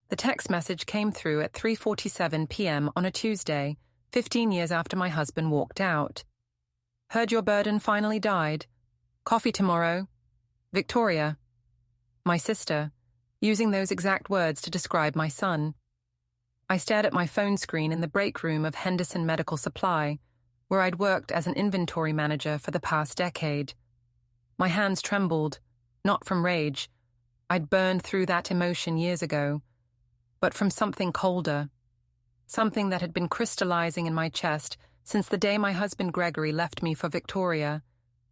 The text message came through at 3:47 p.m. on a Tuesday, 15 years after my husband walked out. Heard your burden finally died. Coffee tomorrow. Victoria. My sister, using those exact words to describe my son. I stared at my phone screen in the break room of Henderson Medical Supply, where I'd worked as an inventory manager for the past decade. My hands trembled, not from rage. I'd burned through that emotion years ago, but from something colder, something that had been crystallizing in my chest since the day my husband Gregory left me for Victoria,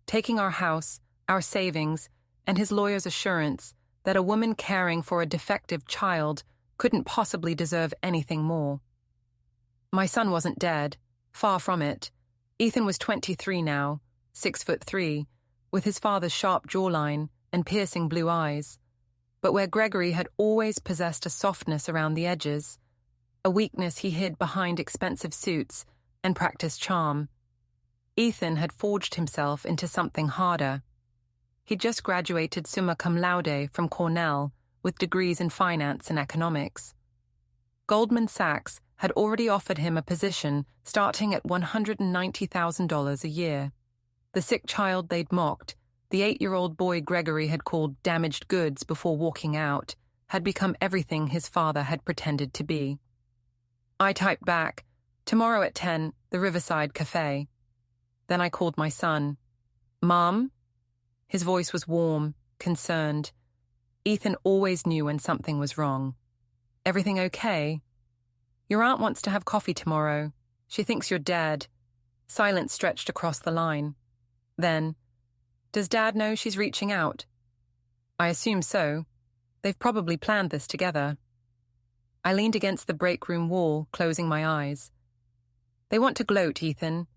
taking our house, our savings, and his lawyer's assurance that a woman caring for a defective child couldn't possibly deserve anything more. My son wasn't dead, far from it. Ethan was 23 now, 6'3", with his father's sharp jawline and piercing blue eyes. But where Gregory had always possessed a softness around the edges, a weakness he hid behind expensive suits and practiced charm, Ethan had forged himself into something harder. He'd just graduated summa cum laude from Cornell with degrees in finance and economics. Goldman Sachs had already offered him a position starting at $190,000 a year. The sick child they'd mocked, the 8-year-old boy Gregory had called damaged goods before walking out, had become everything his father had pretended to be. I typed back, "Tomorrow at 10, the Riverside Cafe." Then I called my son. "Mom?" His voice was warm, concerned. Ethan always knew when something was wrong. "Everything okay?" "Your aunt wants to have coffee tomorrow. She thinks you're dead." Silence stretched across the line. Then, "Does Dad know she's reaching out?" "I assume so. They've probably planned this together." I leaned against the break room wall, closing my eyes. "They want to gloat, Ethan.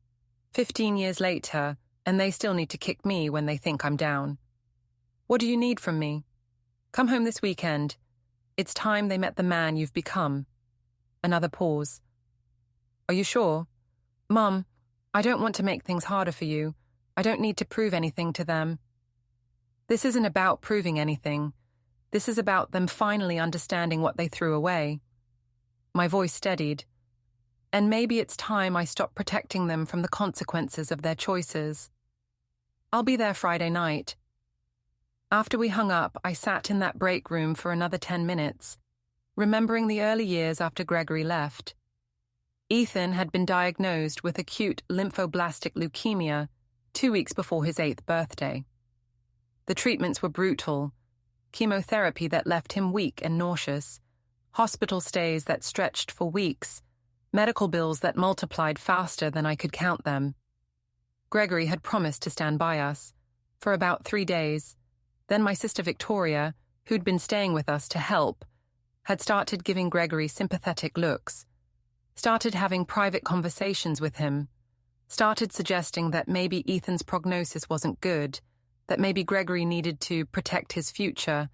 15 years later, and they still need to kick me when they think I'm down. What do you need from me? Come home this weekend. It's time they met the man you've become." Another pause. "Are you sure?" "Mum, I don't want to make things harder for you. I don't need to prove anything to them." "This isn't about proving anything. This is about them finally understanding what they threw away." My voice steadied. "And maybe it's time I stop protecting them from the consequences of their choices. I'll be there Friday night." After we hung up, I sat in that break room for another 10 minutes, remembering the early years after Gregory left. Ethan had been diagnosed with acute lymphoblastic leukemia 2 weeks before his 8th birthday. The treatments were brutal, chemotherapy that left him weak and nauseous, hospital stays that stretched for weeks, medical bills that multiplied faster than I could count them. Gregory had promised to stand by us for about 3 days. Then my sister Victoria, who'd been staying with us to help, had started giving Gregory sympathetic looks, started having private conversations with him, started suggesting that maybe Ethan's prognosis wasn't good, that maybe Gregory needed to protect his future,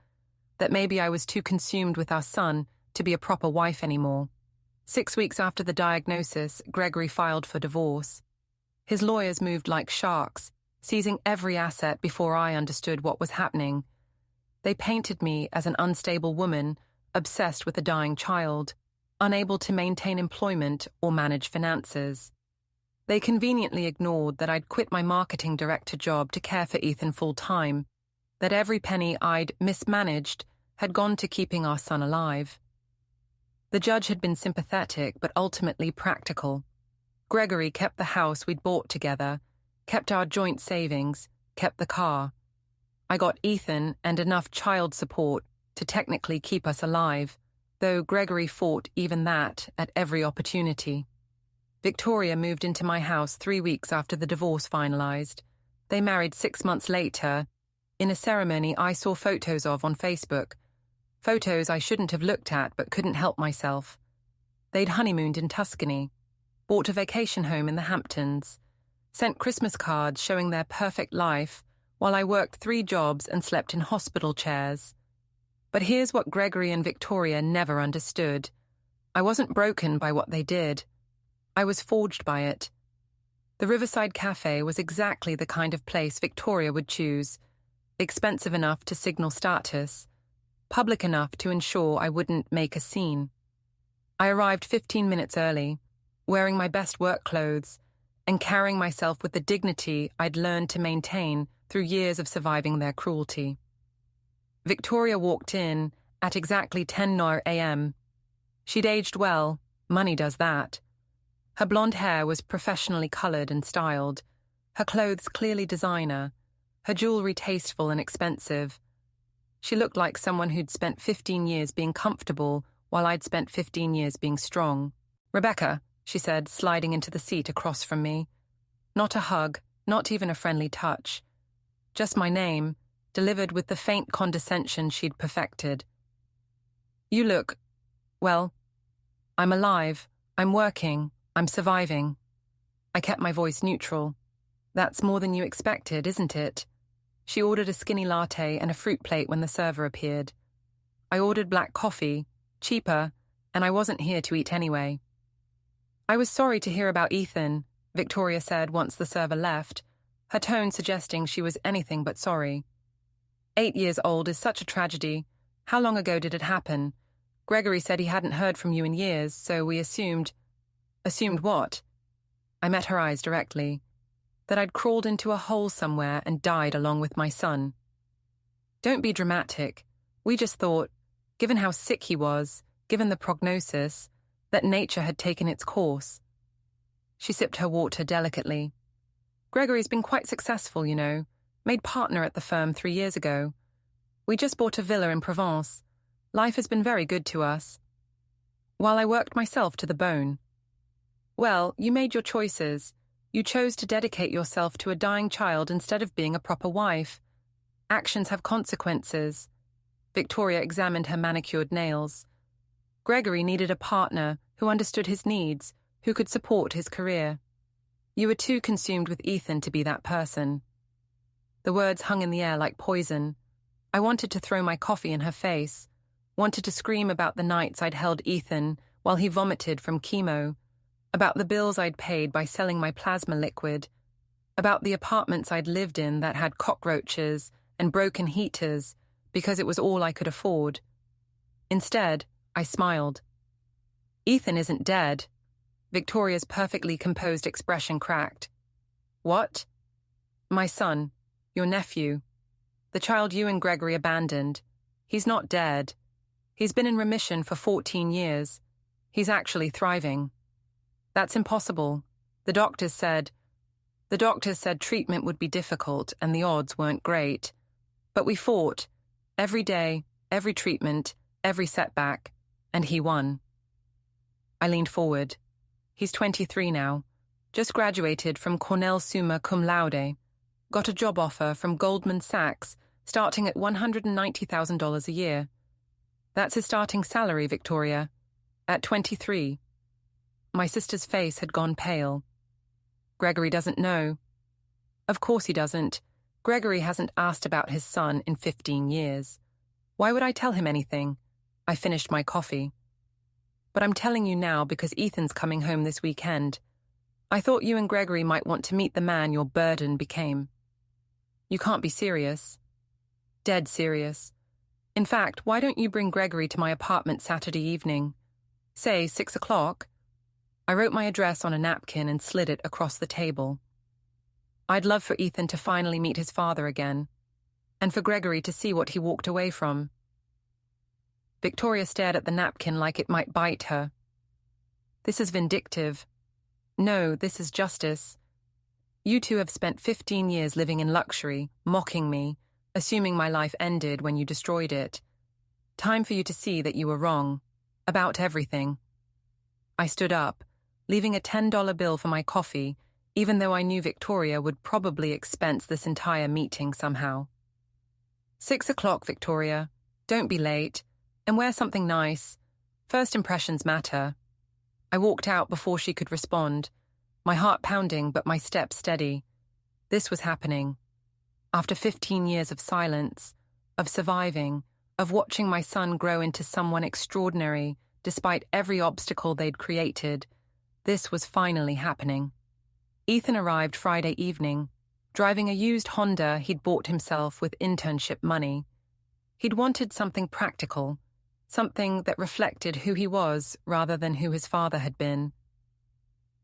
that maybe I was too consumed with our son to be a proper wife anymore. 6 weeks after the diagnosis, Gregory filed for divorce. His lawyers moved like sharks, seizing every asset before I understood what was happening. They painted me as an unstable woman, obsessed with a dying child, unable to maintain employment or manage finances. They conveniently ignored that I'd quit my marketing director job to care for Ethan full-time, that every penny I'd mismanaged had gone to keeping our son alive. The judge had been sympathetic but ultimately practical. Gregory kept the house we'd bought together, kept our joint savings, kept the car. I got Ethan and enough child support to technically keep us alive, though Gregory fought even that at every opportunity. Victoria moved into my house 3 weeks after the divorce finalized. They married 6 months later, in a ceremony I saw photos of on Facebook. Photos I shouldn't have looked at but couldn't help myself. They'd honeymooned in Tuscany, bought a vacation home in the Hamptons, sent Christmas cards showing their perfect life while I worked 3 jobs and slept in hospital chairs. But here's what Gregory and Victoria never understood. I wasn't broken by what they did. I was forged by it. The Riverside Cafe was exactly the kind of place Victoria would choose, expensive enough to signal status, public enough to ensure I wouldn't make a scene. I arrived 15 minutes early, wearing my best work clothes and carrying myself with the dignity I'd learned to maintain through years of surviving their cruelty. Victoria walked in at exactly 10 a.m. She'd aged well, money does that. Her blonde hair was professionally colored and styled, her clothes clearly designer, her jewelry tasteful and expensive. She looked like someone who'd spent 15 years being comfortable while I'd spent 15 years being strong. "Rebecca," she said, sliding into the seat across from me. Not a hug, not even a friendly touch. Just my name, delivered with the faint condescension she'd perfected. "You look, well, I'm alive, I'm working, I'm surviving." I kept my voice neutral. "That's more than you expected, isn't it?" She ordered a skinny latte and a fruit plate when the server appeared. I ordered black coffee, cheaper, and I wasn't here to eat anyway. "I was sorry to hear about Ethan," Victoria said once the server left, her tone suggesting she was anything but sorry. 8 years old is such a tragedy. How long ago did it happen? Gregory said he hadn't heard from you in years, so we assumed... Assumed what? I met her eyes directly. That I'd crawled into a hole somewhere and died along with my son. "Don't be dramatic. We just thought, given how sick he was, given the prognosis, that nature had taken its course." She sipped her water delicately. "Gregory's been quite successful, you know. Made partner at the firm 3 years ago. We just bought a villa in Provence. Life has been very good to us. While I worked myself to the bone." "Well, you made your choices. You chose to dedicate yourself to a dying child instead of being a proper wife. Actions have consequences." Victoria examined her manicured nails. "Gregory needed a partner who understood his needs, who could support his career. You were too consumed with Ethan to be that person." The words hung in the air like poison. I wanted to throw my coffee in her face, wanted to scream about the nights I'd held Ethan while he vomited from chemo, about the bills I'd paid by selling my plasma liquid, about the apartments I'd lived in that had cockroaches and broken heaters because it was all I could afford. Instead, I smiled. "Ethan isn't dead." Victoria's perfectly composed expression cracked. "What?" "My son, your nephew. The child you and Gregory abandoned. He's not dead. He's been in remission for 14 years. He's actually thriving." "That's impossible. The doctors said treatment would be difficult and the odds weren't great. But we fought. Every day, every treatment, every setback. And he won." I leaned forward. "He's 23 now. Just graduated from Cornell summa cum laude. Got a job offer from Goldman Sachs, starting at $190,000 a year. That's his starting salary, Victoria. At 23. My sister's face had gone pale. "Gregory doesn't know." "Of course he doesn't. Gregory hasn't asked about his son in 15 years. Why would I tell him anything?" I finished my coffee. "But I'm telling you now because Ethan's coming home this weekend. I thought you and Gregory might want to meet the man your burden became." "You can't be serious." "Dead serious. In fact, why don't you bring Gregory to my apartment Saturday evening? Say 6 o'clock. I wrote my address on a napkin and slid it across the table. I'd love for Ethan to finally meet his father again, and for Gregory to see what he walked away from. Victoria stared at the napkin like it might bite her. "This is vindictive. No, this is justice. You two have spent 15 years living in luxury, mocking me, assuming my life ended when you destroyed it. Time for you to see that you were wrong. About everything." I stood up, leaving a $10 bill for my coffee, even though I knew Victoria would probably expense this entire meeting somehow. 6 o'clock, Victoria. Don't be late. And wear something nice. First impressions matter. I walked out before she could respond, my heart pounding but my steps steady. This was happening. After 15 years of silence, of surviving, of watching my son grow into someone extraordinary despite every obstacle they'd created, this was finally happening. Ethan arrived Friday evening, driving a used Honda he'd bought himself with internship money. He'd wanted something practical, something that reflected who he was rather than who his father had been.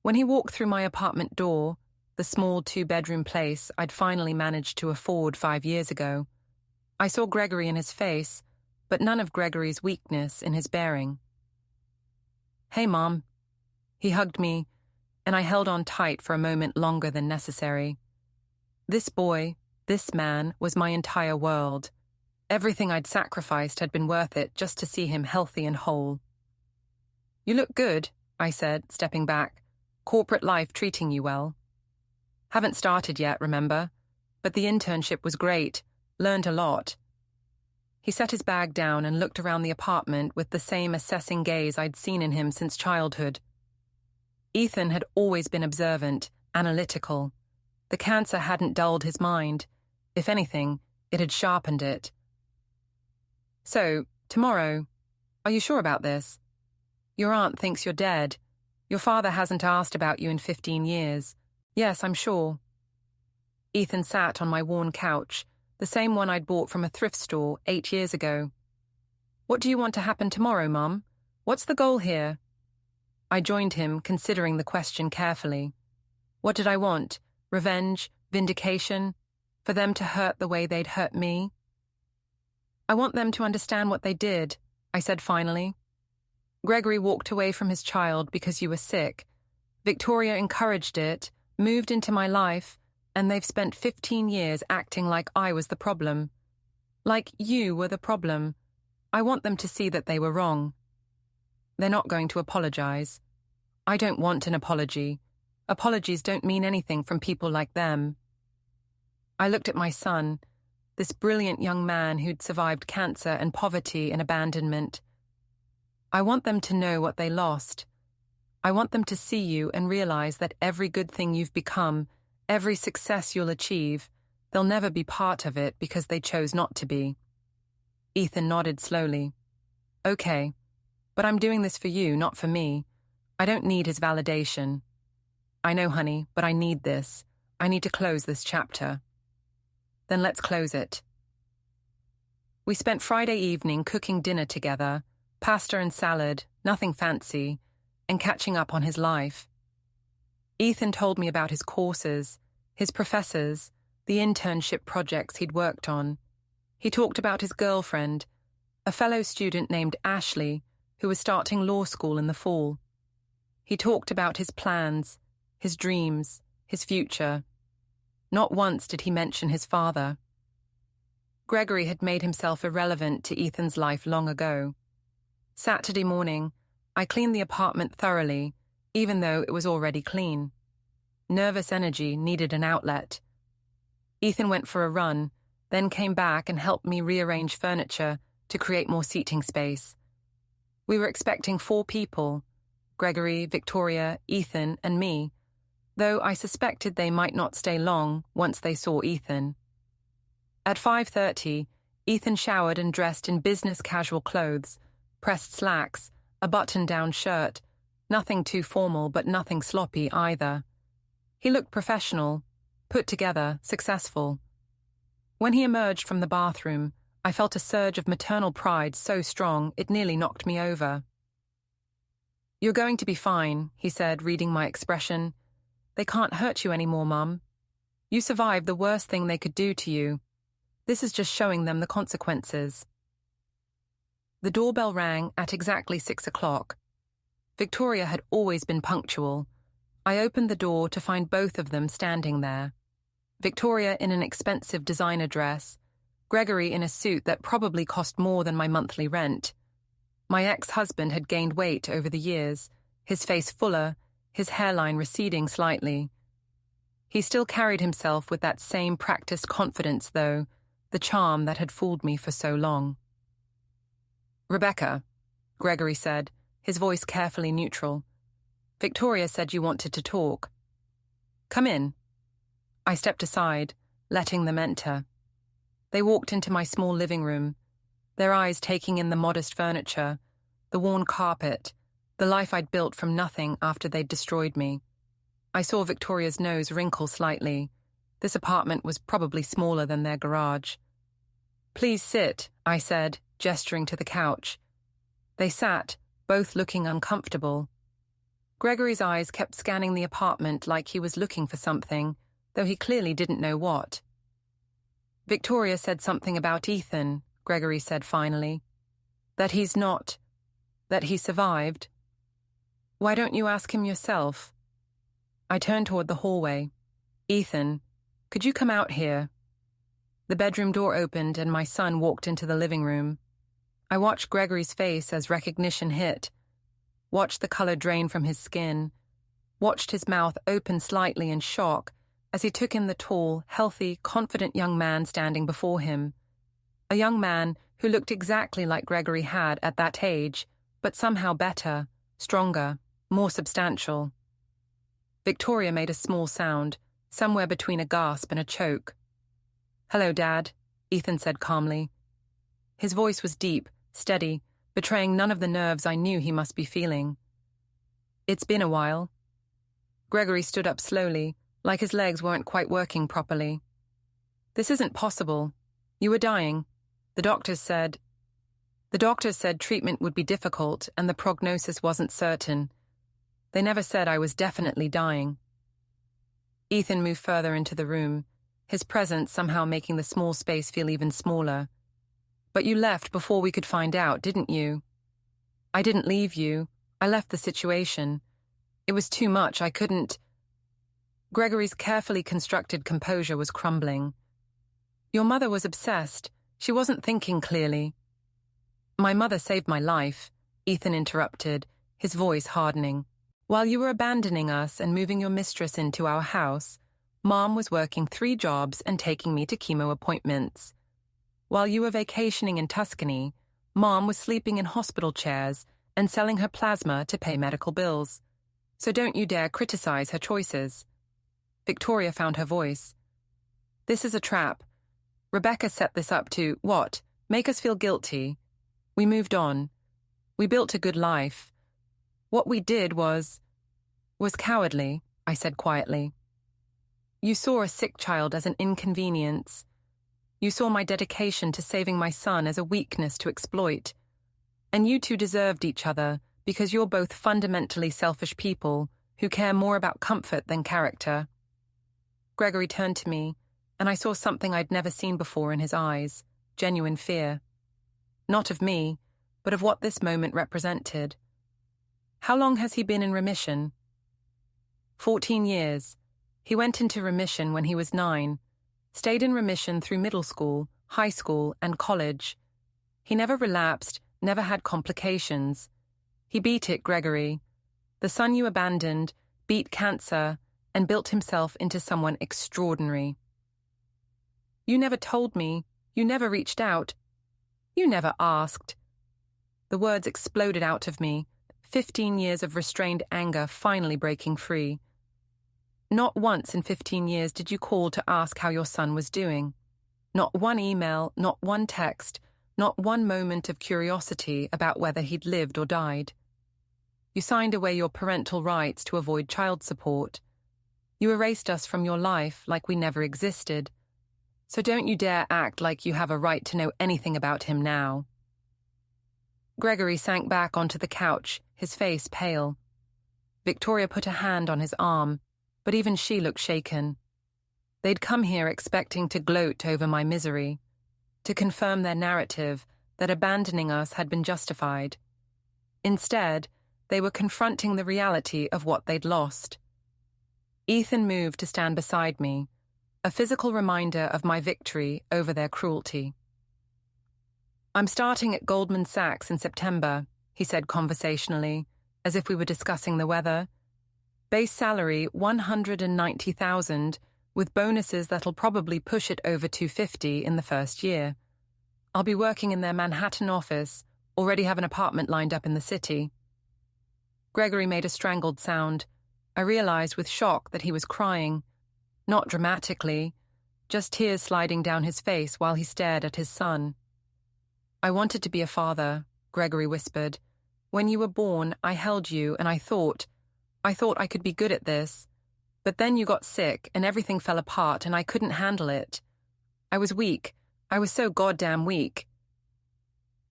When he walked through my apartment door, the small 2-bedroom place I'd finally managed to afford 5 years ago, I saw Gregory in his face, but none of Gregory's weakness in his bearing. "Hey, Mom." He hugged me, and I held on tight for a moment longer than necessary. This boy, this man, was my entire world. Everything I'd sacrificed had been worth it just to see him healthy and whole. "You look good," I said, stepping back. "Corporate life treating you well?" "Haven't started yet, remember? But the internship was great. Learned a lot." He set his bag down and looked around the apartment with the same assessing gaze I'd seen in him since childhood. Ethan had always been observant, analytical. The cancer hadn't dulled his mind. If anything, it had sharpened it. "So, tomorrow, are you sure about this? Your aunt thinks you're dead. Your father hasn't asked about you in 15 years. "Yes, I'm sure." Ethan sat on my worn couch, the same one I'd bought from a thrift store 8 years ago. "What do you want to happen tomorrow, Mum? What's the goal here?" I joined him, considering the question carefully. What did I want? Revenge? Vindication? For them to hurt the way they'd hurt me? "I want them to understand what they did," I said finally. "Gregory walked away from his child because you were sick. Victoria encouraged it, moved into my life, and they've spent 15 years acting like I was the problem. Like you were the problem. I want them to see that they were wrong. They're not going to apologize. I don't want an apology. Apologies don't mean anything from people like them." I looked at my son, this brilliant young man who'd survived cancer and poverty and abandonment. "I want them to know what they lost. I want them to see you and realize that every good thing you've become, every success you'll achieve, they'll never be part of it because they chose not to be." Ethan nodded slowly. "Okay, but I'm doing this for you, not for me. I don't need his validation." "I know, honey, but I need this. I need to close this chapter." "Then let's close it." We spent Friday evening cooking dinner together, pasta and salad, nothing fancy, and catching up on his life. Ethan told me about his courses, his professors, the internship projects he'd worked on. He talked about his girlfriend, a fellow student named Ashley, who was starting law school in the fall. He talked about his plans, his dreams, his future. Not once did he mention his father. Gregory had made himself irrelevant to Ethan's life long ago. Saturday morning, I cleaned the apartment thoroughly, even though it was already clean. Nervous energy needed an outlet. Ethan went for a run, then came back and helped me rearrange furniture to create more seating space. We were expecting 4 people, Gregory, Victoria, Ethan, and me, though I suspected they might not stay long once they saw Ethan. At 5:30, Ethan showered and dressed in business casual clothes, pressed slacks, a button-down shirt, nothing too formal but nothing sloppy either. He looked professional, put together, successful. When he emerged from the bathroom, I felt a surge of maternal pride so strong it nearly knocked me over. "You're going to be fine," he said, reading my expression. "They can't hurt you anymore, Mum. You survived the worst thing they could do to you. This is just showing them the consequences." The doorbell rang at exactly 6 o'clock. Victoria had always been punctual. I opened the door to find both of them standing there. Victoria in an expensive designer dress, Gregory in a suit that probably cost more than my monthly rent. My ex-husband had gained weight over the years, his face fuller, his hairline receding slightly. He still carried himself with that same practiced confidence, though, the charm that had fooled me for so long. "Rebecca," Gregory said, his voice carefully neutral. "Victoria said you wanted to talk." "Come in." I stepped aside, letting them enter. They walked into my small living room, their eyes taking in the modest furniture, the worn carpet, the life I'd built from nothing after they'd destroyed me. I saw Victoria's nose wrinkle slightly. This apartment was probably smaller than their garage. Please sit, I said, gesturing to the couch. They sat, both looking uncomfortable. Gregory's eyes kept scanning the apartment like he was looking for something, though he clearly didn't know what. Victoria said something about Ethan, Gregory said finally. That he survived. Why don't you ask him yourself? I turned toward the hallway. Ethan, could you come out here? The bedroom door opened and my son walked into the living room. I watched Gregory's face as recognition hit, watched the color drain from his skin, watched his mouth open slightly in shock as he took in the tall, healthy, confident young man standing before him. A young man who looked exactly like Gregory had at that age, but somehow better, stronger, more substantial. Victoria made a small sound, somewhere between a gasp and a choke. Hello, Dad, Ethan said calmly. His voice was deep, steady, betraying none of the nerves I knew he must be feeling. It's been a while. Gregory stood up slowly, like his legs weren't quite working properly. This isn't possible. You were dying. The doctors said treatment would be difficult and the prognosis wasn't certain. They never said I was definitely dying. Ethan moved further into the room, his presence somehow making the small space feel even smaller. But you left before we could find out, didn't you? I didn't leave you. I left the situation. It was too much. I couldn't. Gregory's carefully constructed composure was crumbling. Your mother was obsessed. She wasn't thinking clearly. My mother saved my life, Ethan interrupted, his voice hardening. While you were abandoning us and moving your mistress into our house, Mom was working 3 jobs and taking me to chemo appointments. While you were vacationing in Tuscany, Mom was sleeping in hospital chairs and selling her plasma to pay medical bills. So don't you dare criticize her choices. Victoria found her voice. This is a trap. Rebecca set this up to, what? Make us feel guilty. We moved on. We built a good life. What we did was cowardly, I said quietly. You saw a sick child as an inconvenience. You saw my dedication to saving my son as a weakness to exploit. And you two deserved each other because you're both fundamentally selfish people who care more about comfort than character. Gregory turned to me, and I saw something I'd never seen before in his eyes, genuine fear. Not of me, but of what this moment represented. How long has he been in remission? 14 years. He went into remission when he was 9, stayed in remission through middle school, high school, and college. He never relapsed, never had complications. He beat it, Gregory. The son you abandoned, beat cancer, and built himself into someone extraordinary. You never told me. You never reached out. You never asked. The words exploded out of me, 15 years of restrained anger finally breaking free. Not once in 15 years did you call to ask how your son was doing. Not one email, not one text, not one moment of curiosity about whether he'd lived or died. You signed away your parental rights to avoid child support. You erased us from your life like we never existed. So don't you dare act like you have a right to know anything about him now. Gregory sank back onto the couch, his face pale. Victoria put a hand on his arm, but even she looked shaken. They'd come here expecting to gloat over my misery, to confirm their narrative that abandoning us had been justified. Instead, they were confronting the reality of what they'd lost. Ethan moved to stand beside me, a physical reminder of my victory over their cruelty. I'm starting at Goldman Sachs in September, he said conversationally, as if we were discussing the weather. Base salary $190,000, with bonuses that'll probably push it over $250,000 in the first year. I'll be working in their Manhattan office, already have an apartment lined up in the city. Gregory made a strangled sound. I realized with shock that he was crying. Not dramatically, just tears sliding down his face while he stared at his son. I wanted to be a father, Gregory whispered. When you were born, I held you and I thought I could be good at this. But then you got sick and everything fell apart and I couldn't handle it. I was weak. I was so goddamn weak.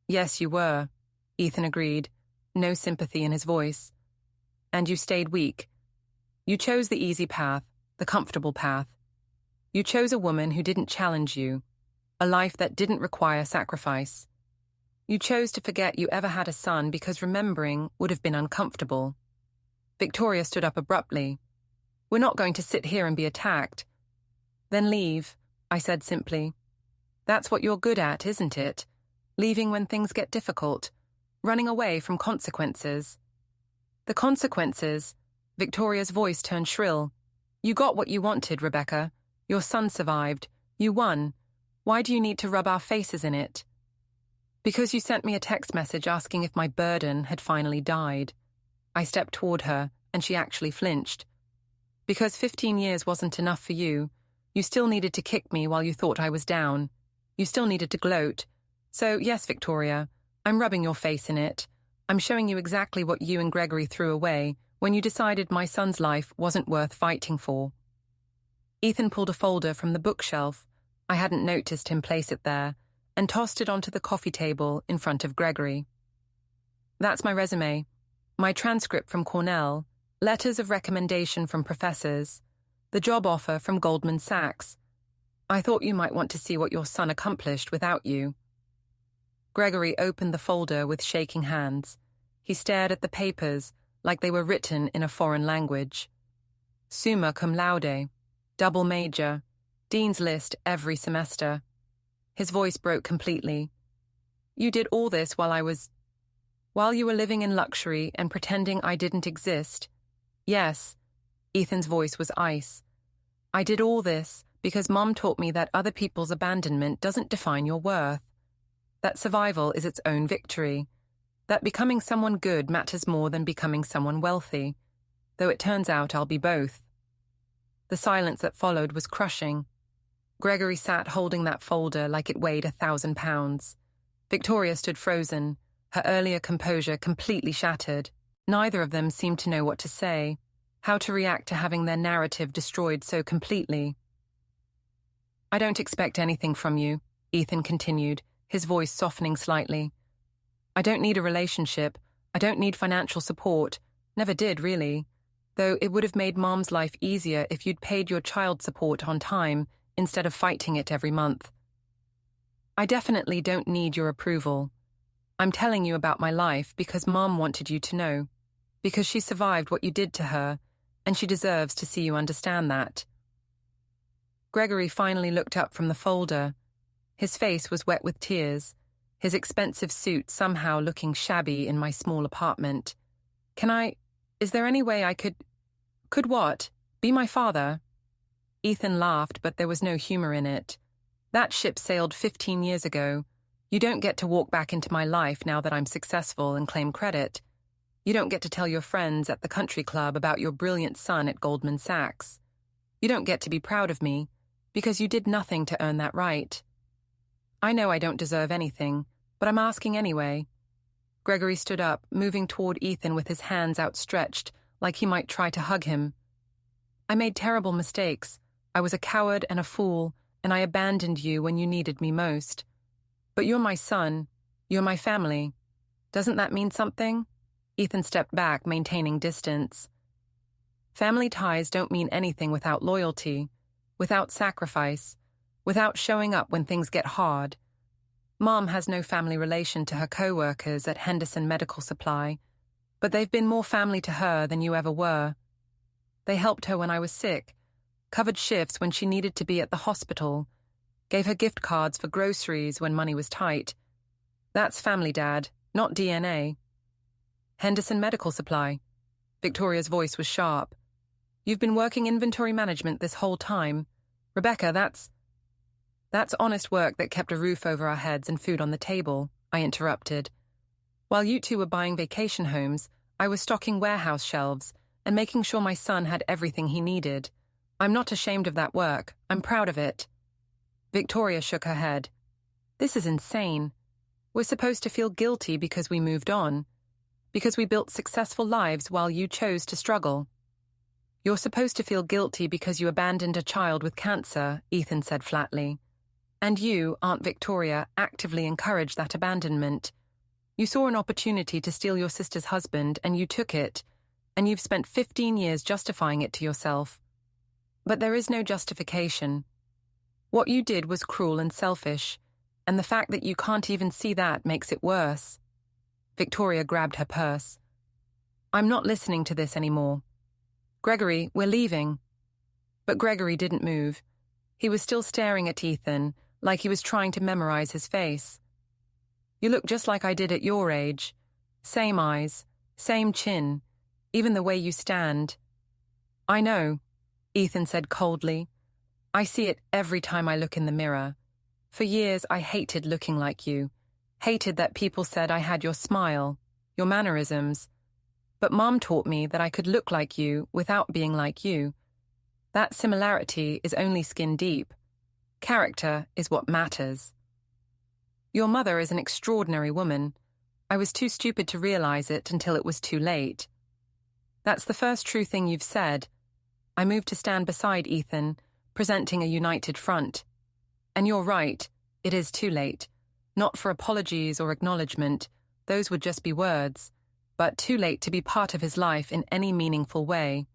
Yes, you were, Ethan agreed, no sympathy in his voice. And you stayed weak. You chose the easy path, the comfortable path. You chose a woman who didn't challenge you, a life that didn't require sacrifice. You chose to forget you ever had a son because remembering would have been uncomfortable. Victoria stood up abruptly. We're not going to sit here and be attacked. Then leave, I said simply. That's what you're good at, isn't it? Leaving when things get difficult, running away from consequences. The consequences, Victoria's voice turned shrill. You got what you wanted, Rebecca. Your son survived. You won. Why do you need to rub our faces in it? Because you sent me a text message asking if my burden had finally died. I stepped toward her, and she actually flinched. Because 15 years wasn't enough for you. You still needed to kick me while you thought I was down. You still needed to gloat. So, yes, Victoria, I'm rubbing your face in it. I'm showing you exactly what you and Gregory threw away when you decided my son's life wasn't worth fighting for. Ethan pulled a folder from the bookshelf. I hadn't noticed him place it there, and tossed it onto the coffee table in front of Gregory. That's my resume, my transcript from Cornell, letters of recommendation from professors, the job offer from Goldman Sachs. I thought you might want to see what your son accomplished without you. Gregory opened the folder with shaking hands. He stared at the papers like they were written in a foreign language. Summa cum laude, double major, Dean's List every semester. His voice broke completely. You did all this while you were living in luxury and pretending I didn't exist. Yes, Ethan's voice was ice. I did all this because Mom taught me that other people's abandonment doesn't define your worth. That survival is its own victory. That becoming someone good matters more than becoming someone wealthy, though it turns out I'll be both. The silence that followed was crushing. Gregory sat holding that folder like it weighed 1,000 pounds. Victoria stood frozen, her earlier composure completely shattered. Neither of them seemed to know what to say, how to react to having their narrative destroyed so completely. I don't expect anything from you, Ethan continued, his voice softening slightly. I don't need a relationship. I don't need financial support. Never did, really. Though it would have made Mom's life easier if you'd paid your child support on time instead of fighting it every month. I definitely don't need your approval. I'm telling you about my life because Mom wanted you to know. Because she survived what you did to her, and she deserves to see you understand that. Gregory finally looked up from the folder. His face was wet with tears, his expensive suit somehow looking shabby in my small apartment. Is there any way I could what? Be my father? Ethan laughed, but there was no humor in it. That ship sailed 15 years ago. You don't get to walk back into my life now that I'm successful and claim credit. You don't get to tell your friends at the country club about your brilliant son at Goldman Sachs. You don't get to be proud of me, because you did nothing to earn that right. I know I don't deserve anything, but I'm asking anyway. Gregory stood up, moving toward Ethan with his hands outstretched, like he might try to hug him. I made terrible mistakes. I was a coward and a fool, and I abandoned you when you needed me most. But you're my son. You're my family. Doesn't that mean something? Ethan stepped back, maintaining distance. Family ties don't mean anything without loyalty, without sacrifice, without showing up when things get hard. Mom has no family relation to her co-workers at Henderson Medical Supply, but they've been more family to her than you ever were. They helped her when I was sick, covered shifts when she needed to be at the hospital, gave her gift cards for groceries when money was tight. That's family, Dad, not DNA. Henderson Medical Supply. Victoria's voice was sharp. You've been working inventory management this whole time. Rebecca, That's honest work that kept a roof over our heads and food on the table, I interrupted. While you two were buying vacation homes, I was stocking warehouse shelves and making sure my son had everything he needed. I'm not ashamed of that work. I'm proud of it. Victoria shook her head. This is insane. We're supposed to feel guilty because we moved on, because we built successful lives while you chose to struggle. You're supposed to feel guilty because you abandoned a child with cancer, Ethan said flatly. And you, Aunt Victoria, actively encouraged that abandonment. You saw an opportunity to steal your sister's husband, and you took it, and you've spent 15 years justifying it to yourself. But there is no justification. What you did was cruel and selfish, and the fact that you can't even see that makes it worse. Victoria grabbed her purse. I'm not listening to this anymore. Gregory, we're leaving. But Gregory didn't move. He was still staring at Ethan, like he was trying to memorize his face. You look just like I did at your age. Same eyes, same chin, even the way you stand. I know, Ethan said coldly. I see it every time I look in the mirror. For years I hated looking like you. Hated that people said I had your smile, your mannerisms. But Mom taught me that I could look like you without being like you. That similarity is only skin deep. Character is what matters. Your mother is an extraordinary woman. I was too stupid to realize it until it was too late. That's the first true thing you've said. I moved to stand beside Ethan, presenting a united front. And you're right, it is too late. Not for apologies or acknowledgement, those would just be words, but too late to be part of his life in any meaningful way.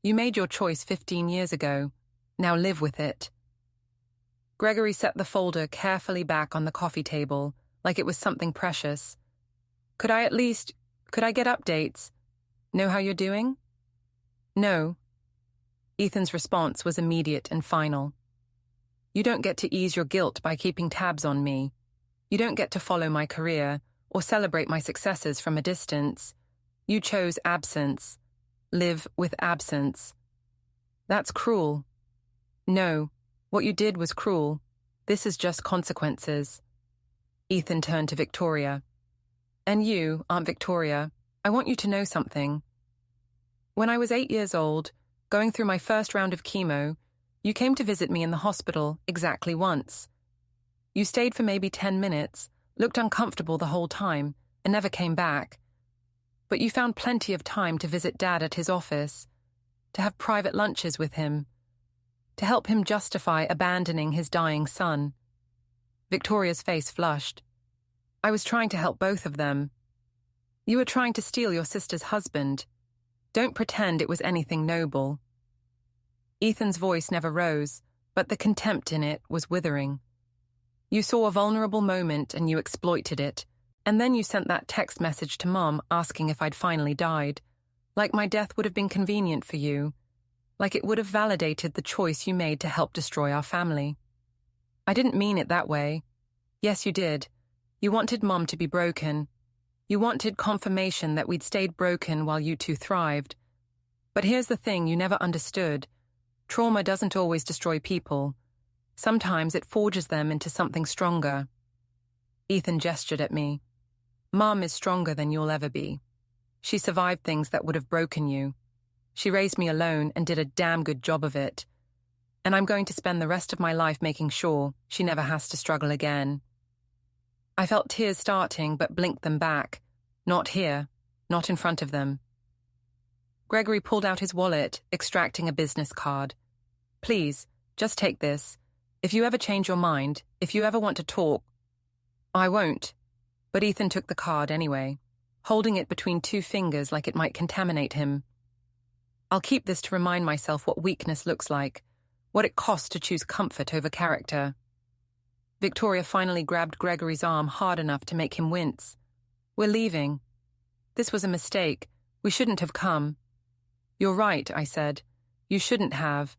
You made your choice 15 years ago. Now live with it. Gregory set the folder carefully back on the coffee table, like it was something precious. Could I get updates? Know how you're doing? No. Ethan's response was immediate and final. You don't get to ease your guilt by keeping tabs on me. You don't get to follow my career or celebrate my successes from a distance. You chose absence. Live with absence. That's cruel. No, what you did was cruel. This is just consequences. Ethan turned to Victoria. And you, Aunt Victoria, I want you to know something. When I was 8 years old, going through my first round of chemo, you came to visit me in the hospital exactly once. You stayed for maybe 10 minutes, looked uncomfortable the whole time, and never came back. But you found plenty of time to visit Dad at his office, to have private lunches with him, to help him justify abandoning his dying son. Victoria's face flushed. I was trying to help both of them. You were trying to steal your sister's husband. Don't pretend it was anything noble. Ethan's voice never rose, but the contempt in it was withering. You saw a vulnerable moment and you exploited it, and then you sent that text message to Mom asking if I'd finally died, like my death would have been convenient for you, like it would have validated the choice you made to help destroy our family. I didn't mean it that way. Yes, you did. You wanted Mom to be broken. You wanted confirmation that we'd stayed broken while you two thrived. But here's the thing you never understood. Trauma doesn't always destroy people. Sometimes it forges them into something stronger. Ethan gestured at me. Mom is stronger than you'll ever be. She survived things that would have broken you. She raised me alone and did a damn good job of it. And I'm going to spend the rest of my life making sure she never has to struggle again. I felt tears starting but blinked them back. Not here, not in front of them. Gregory pulled out his wallet, extracting a business card. Please, just take this. If you ever change your mind, if you ever want to talk, I won't. But Ethan took the card anyway, holding it between two fingers like it might contaminate him. I'll keep this to remind myself what weakness looks like, what it costs to choose comfort over character. Victoria finally grabbed Gregory's arm hard enough to make him wince. We're leaving. This was a mistake. We shouldn't have come. You're right, I said. You shouldn't have.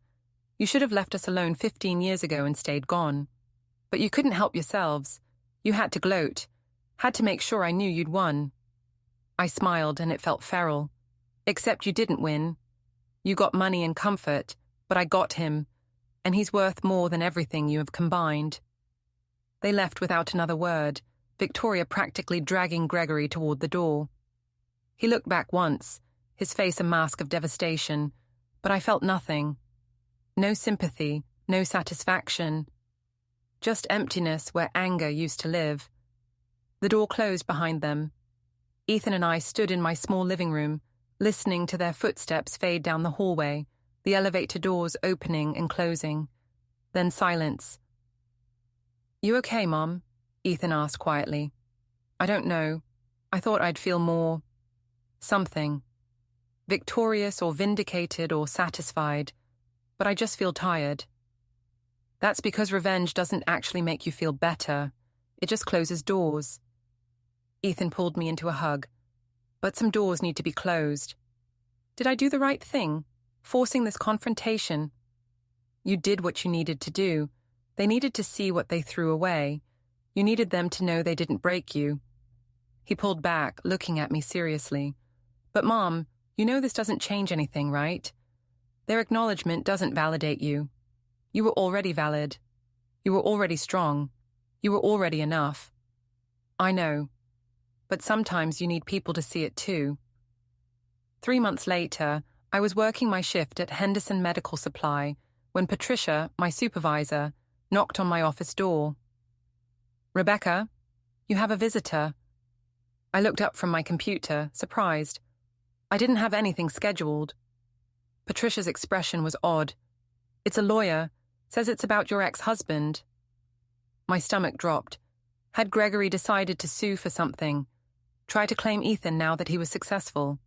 You should have left us alone 15 years ago and stayed gone. But you couldn't help yourselves. You had to gloat. Had to make sure I knew you'd won. I smiled and it felt feral. Except you didn't win. You got money and comfort, but I got him, and he's worth more than everything you have combined. They left without another word, Victoria practically dragging Gregory toward the door. He looked back once, his face a mask of devastation, but I felt nothing. No sympathy, no satisfaction. Just emptiness where anger used to live. The door closed behind them. Ethan and I stood in my small living room, listening to their footsteps fade down the hallway, the elevator doors opening and closing. Then silence. You okay, Mom? Ethan asked quietly. I don't know. I thought I'd feel more... something. Victorious or vindicated or satisfied. But I just feel tired. That's because revenge doesn't actually make you feel better. It just closes doors. Ethan pulled me into a hug. But some doors need to be closed. Did I do the right thing? Forcing this confrontation? You did what you needed to do. They needed to see what they threw away. You needed them to know they didn't break you. He pulled back, looking at me seriously. But Mom, you know this doesn't change anything, right? Their acknowledgement doesn't validate you. You were already valid. You were already strong. You were already enough. I know. But sometimes you need people to see it too. 3 months later, I was working my shift at Henderson Medical Supply when Patricia, my supervisor, knocked on my office door. Rebecca, you have a visitor. I looked up from my computer, surprised. I didn't have anything scheduled. Patricia's expression was odd. It's a lawyer. Says it's about your ex-husband. My stomach dropped. Had Gregory decided to sue for something? Try to claim Ethan now that he was successful?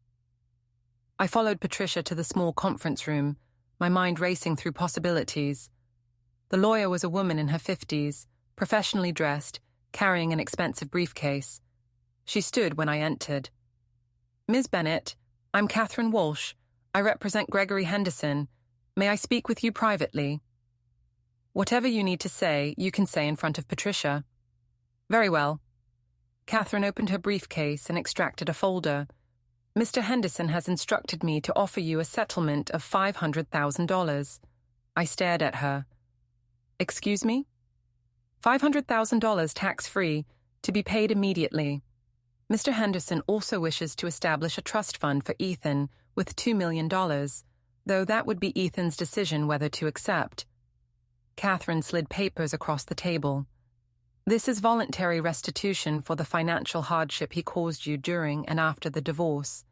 I followed Patricia to the small conference room, my mind racing through possibilities. The lawyer was a woman in her 50s, professionally dressed, carrying an expensive briefcase. She stood when I entered. Ms. Bennett, I'm Catherine Walsh. I represent Gregory Henderson. May I speak with you privately? Whatever you need to say, you can say in front of Patricia. Very well. Catherine opened her briefcase and extracted a folder. Mr. Henderson has instructed me to offer you a settlement of $500,000. I stared at her. Excuse me? $500,000 tax-free, to be paid immediately. Mr. Henderson also wishes to establish a trust fund for Ethan with $2 million, though that would be Ethan's decision whether to accept. Catherine slid papers across the table. This is voluntary restitution for the financial hardship he caused you during and after the divorce.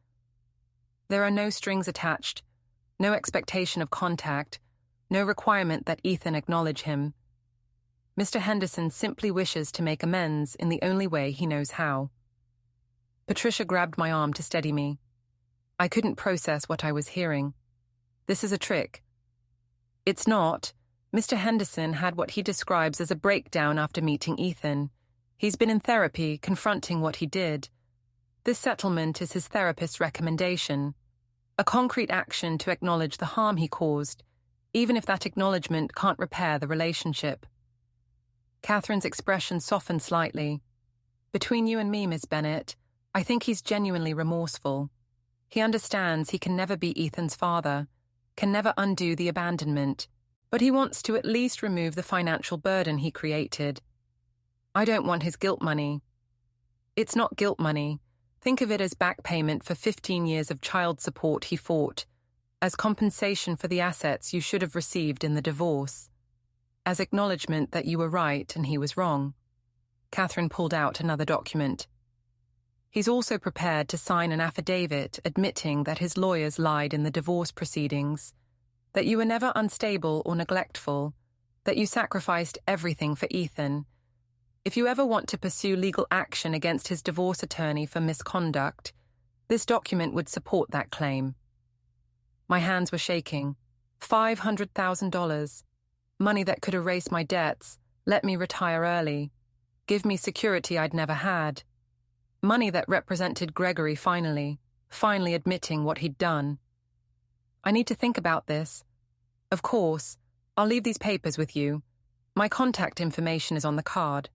There are no strings attached, no expectation of contact, no requirement that Ethan acknowledge him. Mr. Henderson simply wishes to make amends in the only way he knows how. Patricia grabbed my arm to steady me. I couldn't process what I was hearing. This is a trick. It's not. Mr. Henderson had what he describes as a breakdown after meeting Ethan. He's been in therapy, confronting what he did. This settlement is his therapist's recommendation, a concrete action to acknowledge the harm he caused, even if that acknowledgement can't repair the relationship. Catherine's expression softened slightly. Between you and me, Miss Bennett, I think he's genuinely remorseful. He understands he can never be Ethan's father, can never undo the abandonment, but he wants to at least remove the financial burden he created. I don't want his guilt money. It's not guilt money. Think of it as back payment for 15 years of child support he fought, as compensation for the assets you should have received in the divorce, as acknowledgement that you were right and he was wrong. Catherine pulled out another document. He's also prepared to sign an affidavit admitting that his lawyers lied in the divorce proceedings, that you were never unstable or neglectful, that you sacrificed everything for Ethan. If you ever want to pursue legal action against his divorce attorney for misconduct, this document would support that claim. My hands were shaking. $500,000. Money that could erase my debts, let me retire early, give me security I'd never had. Money that represented Gregory finally admitting what he'd done. I need to think about this. Of course, I'll leave these papers with you. My contact information is on the card.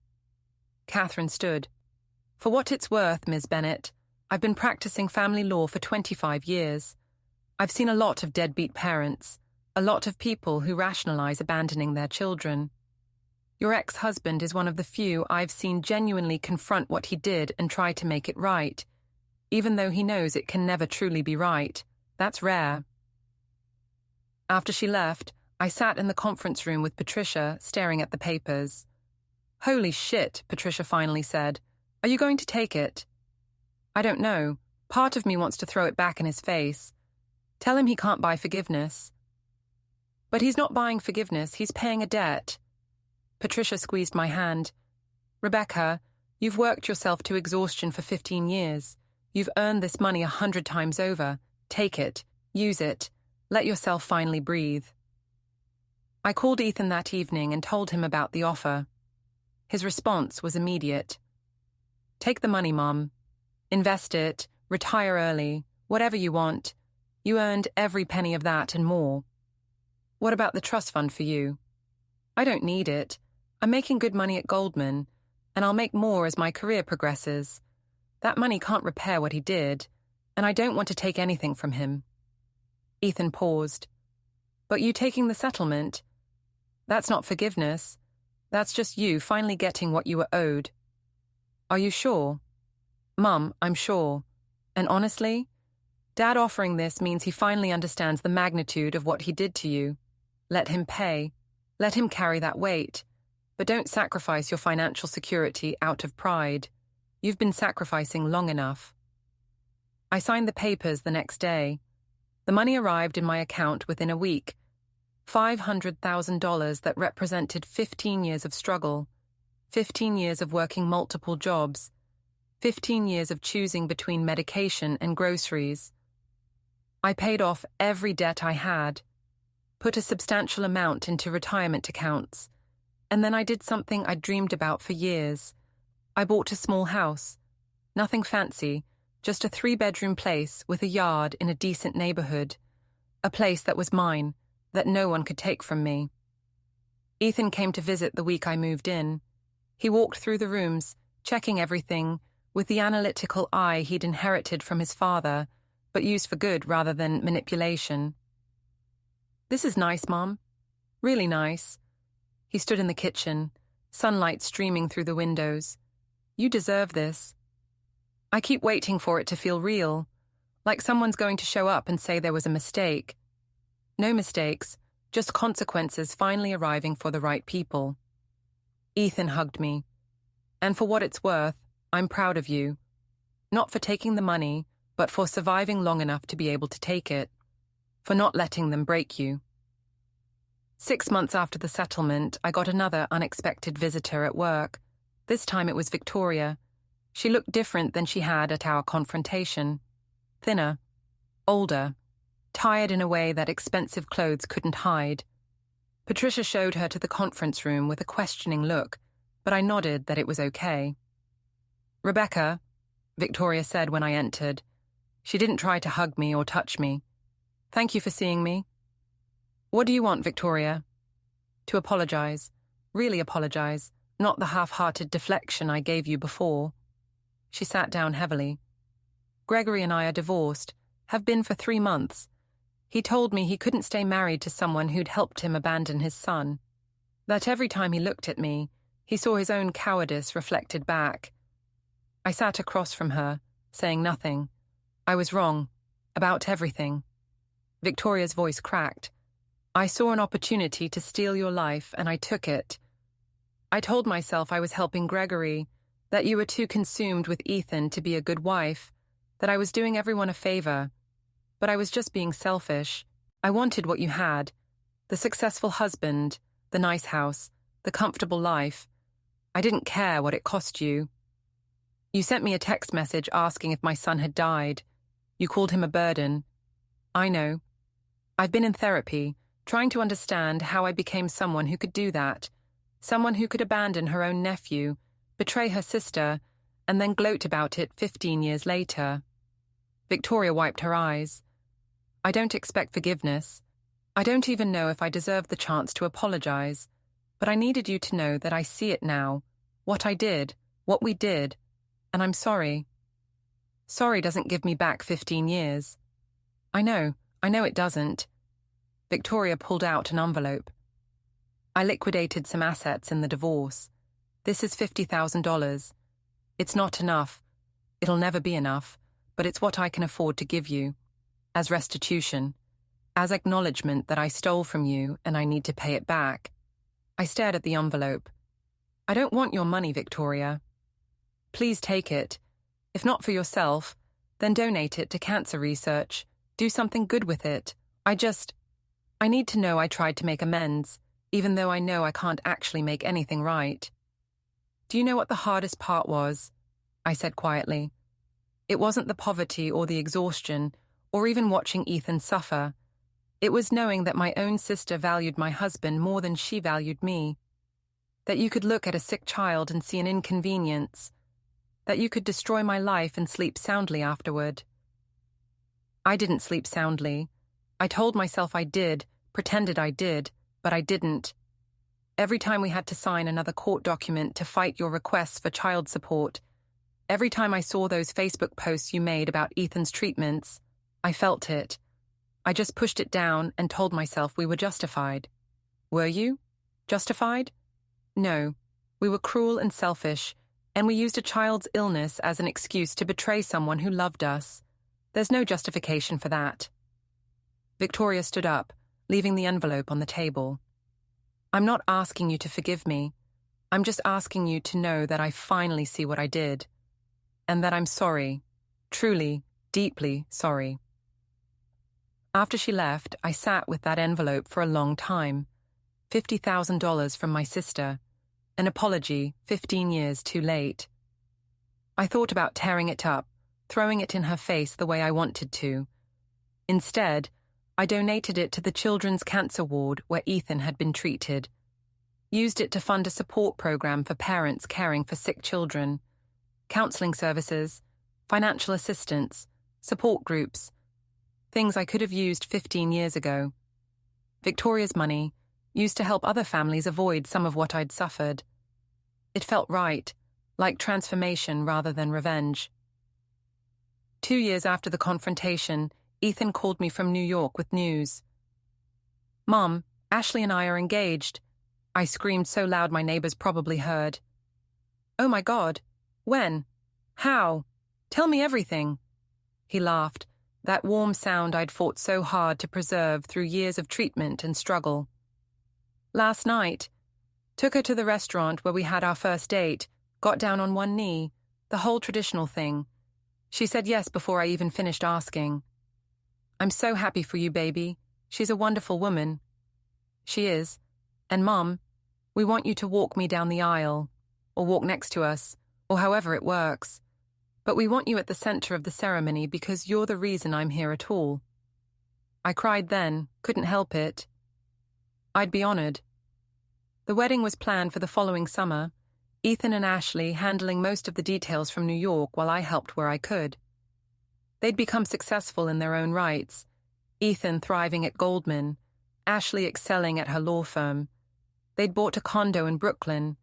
Catherine stood. For what it's worth, Ms. Bennett, I've been practicing family law for 25 years. I've seen a lot of deadbeat parents, a lot of people who rationalize abandoning their children. Your ex-husband is one of the few I've seen genuinely confront what he did and try to make it right, even though he knows it can never truly be right. That's rare. After she left, I sat in the conference room with Patricia, staring at the papers. Holy shit, Patricia finally said. Are you going to take it? I don't know. Part of me wants to throw it back in his face. Tell him he can't buy forgiveness. But he's not buying forgiveness, he's paying a debt. Patricia squeezed my hand. Rebecca, you've worked yourself to exhaustion for 15 years. You've earned this money 100 times over. Take it. Use it. Let yourself finally breathe. I called Ethan that evening and told him about the offer. His response was immediate. Take the money, Mom. Invest it. Retire early. Whatever you want. You earned every penny of that and more. What about the trust fund for you? I don't need it. I'm making good money at Goldman, and I'll make more as my career progresses. That money can't repair what he did, and I don't want to take anything from him. Ethan paused. But you taking the settlement? That's not forgiveness. That's just you finally getting what you were owed. Are you sure? Mum, I'm sure. And honestly, Dad offering this means he finally understands the magnitude of what he did to you. Let him pay. Let him carry that weight. But don't sacrifice your financial security out of pride. You've been sacrificing long enough. I signed the papers the next day. The money arrived in my account within a week. $500,000 that represented 15 years of struggle, 15 years of working multiple jobs, 15 years of choosing between medication and groceries. I paid off every debt I had, put a substantial amount into retirement accounts, and then I did something I'd dreamed about for years. I bought a small house. Nothing fancy, just a 3-bedroom place with a yard in a decent neighborhood. A place that was mine, that no one could take from me. Ethan came to visit the week I moved in. He walked through the rooms, checking everything, with the analytical eye he'd inherited from his father, but used for good rather than manipulation. This is nice, Mom. Really nice. He stood in the kitchen, sunlight streaming through the windows. You deserve this. I keep waiting for it to feel real, like someone's going to show up and say there was a mistake. No mistakes, just consequences finally arriving for the right people. Ethan hugged me. And for what it's worth, I'm proud of you. Not for taking the money, but for surviving long enough to be able to take it. For not letting them break you. 6 months after the settlement, I got another unexpected visitor at work. This time it was Victoria. She looked different than she had at our confrontation. Thinner, older, tired in a way that expensive clothes couldn't hide. Patricia showed her to the conference room with a questioning look, but I nodded that it was okay. Rebecca, Victoria said when I entered. She didn't try to hug me or touch me. Thank you for seeing me. What do you want, Victoria? To apologize. Really apologize. Not the half-hearted deflection I gave you before. She sat down heavily. Gregory and I are divorced, have been for 3 months. He told me he couldn't stay married to someone who'd helped him abandon his son. That every time he looked at me, he saw his own cowardice reflected back. I sat across from her, saying nothing. I was wrong. About everything. Victoria's voice cracked. I saw an opportunity to steal your life, and I took it. I told myself I was helping Gregory, that you were too consumed with Ethan to be a good wife, that I was doing everyone a favor. But I was just being selfish. I wanted what you had. The successful husband, the nice house, the comfortable life. I didn't care what it cost you. You sent me a text message asking if my son had died. You called him a burden. I know. I've been in therapy, trying to understand how I became someone who could do that. Someone who could abandon her own nephew, betray her sister, and then gloat about it 15 years later. Victoria wiped her eyes. I don't expect forgiveness. I don't even know if I deserve the chance to apologize. But I needed you to know that I see it now. What I did, what we did. And I'm sorry. Sorry doesn't give me back 15 years. I know it doesn't. Victoria pulled out an envelope. I liquidated some assets in the divorce. This is $50,000. It's not enough. It'll never be enough, but it's what I can afford to give you. As restitution. As acknowledgement that I stole from you and I need to pay it back. I stared at the envelope. I don't want your money, Victoria. Please take it. If not for yourself, then donate it to cancer research. Do something good with it. I need to know I tried to make amends. even though I know I can't actually make anything right. Do you know what the hardest part was? I said quietly. It wasn't the poverty or the exhaustion, or even watching Ethan suffer. It was knowing that my own sister valued my husband more than she valued me. That you could look at a sick child and see an inconvenience. That you could destroy my life and sleep soundly afterward. I didn't sleep soundly. I told myself I did, pretended I did, but I didn't. Every time we had to sign another court document to fight your requests for child support, every time I saw those Facebook posts you made about Ethan's treatments, I felt it. I just pushed it down and told myself we were justified. Were you? Justified? No. We were cruel and selfish, and we used a child's illness as an excuse to betray someone who loved us. There's no justification for that. Victoria stood up, leaving the envelope on the table. I'm not asking you to forgive me. I'm just asking you to know that I finally see what I did. And that I'm sorry. Truly, deeply sorry. After she left, I sat with that envelope for a long time. $50,000 from my sister. An apology 15 years too late. I thought about tearing it up, throwing it in her face the way I wanted to. Instead, I donated it to the children's cancer ward where Ethan had been treated. Used it to fund a support program for parents caring for sick children. Counseling services, financial assistance, support groups. Things I could have used 15 years ago. Victoria's money, used to help other families avoid some of what I'd suffered. It felt right, like transformation rather than revenge. 2 years after the confrontation, Ethan called me from New York with news. Mom, Ashley and I are engaged. I screamed so loud my neighbors probably heard. Oh my God, when? How? Tell me everything. He laughed, that warm sound I'd fought so hard to preserve through years of treatment and struggle. Last night. Took her to the restaurant where we had our first date, got down on one knee, the whole traditional thing. She said yes before I even finished asking. I'm so happy for you, baby. She's a wonderful woman. She is. And Mom, we want you to walk me down the aisle, or walk next to us, or however it works. But we want you at the center of the ceremony because you're the reason I'm here at all. I cried then, couldn't help it. I'd be honored. The wedding was planned for the following summer, Ethan and Ashley handling most of the details from New York while I helped where I could. They'd become successful in their own rights, Ethan thriving at Goldman, Ashley excelling at her law firm. They'd bought a condo in Brooklyn,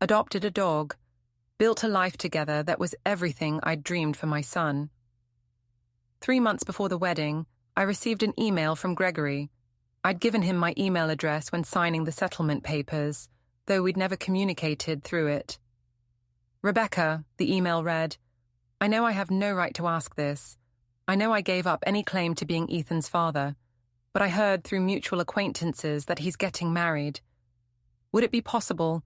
adopted a dog, built a life together that was everything I'd dreamed for my son. 3 months before the wedding, I received an email from Gregory. I'd given him my email address when signing the settlement papers, though we'd never communicated through it. Rebecca, the email read, I know I have no right to ask this. I know I gave up any claim to being Ethan's father, but I heard through mutual acquaintances that he's getting married. Would it be possible,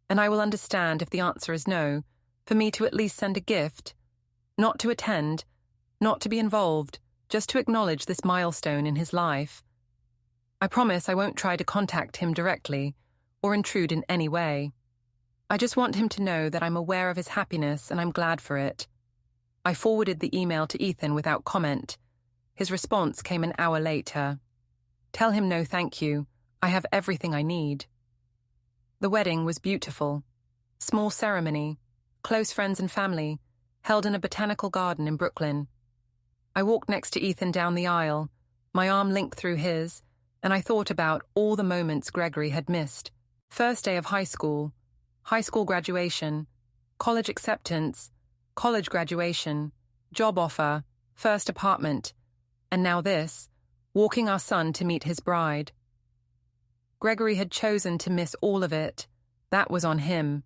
and I will understand if the answer is no, for me to at least send a gift? Not to attend, not to be involved, just to acknowledge this milestone in his life. I promise I won't try to contact him directly or intrude in any way. I just want him to know that I'm aware of his happiness and I'm glad for it. I forwarded the email to Ethan without comment. His response came an hour later. Tell him no thank you. I have everything I need. The wedding was beautiful. Small ceremony, close friends and family, held in a botanical garden in Brooklyn. I walked next to Ethan down the aisle, my arm linked through his, and I thought about all the moments Gregory had missed. First day of high school graduation, college acceptance, college graduation, job offer, first apartment, and now this, walking our son to meet his bride. Gregory had chosen to miss all of it. That was on him.